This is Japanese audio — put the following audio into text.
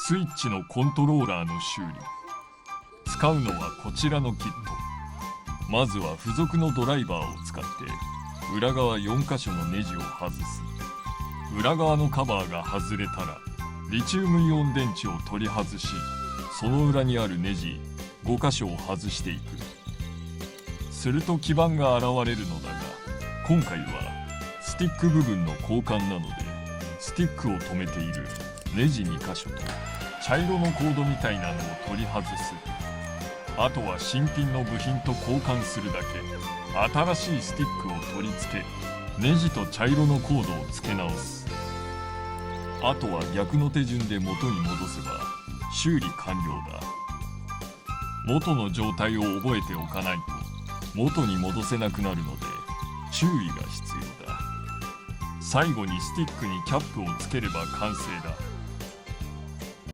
スイッチのコントローラーの修理。使うのはこちらのキット。まずは付属のドライバーを使って裏側4箇所のネジを外す。裏側のカバーが外れたらリチウムイオン電池を取り外し、その裏にあるネジ5箇所を外していく。すると基板が現れるのだが、今回はスティック部分の交換なので、スティックを止めているネジ2箇所と茶色のコードみたいなのを取り外す。あとは新品の部品と交換するだけ。新しいスティックを取り付け、ネジと茶色のコードを付け直す。あとは逆の手順で元に戻せば修理完了だ。元の状態を覚えておかないと元に戻せなくなるので注意が必要だ。最後にスティックにキャップをつければ完成だ。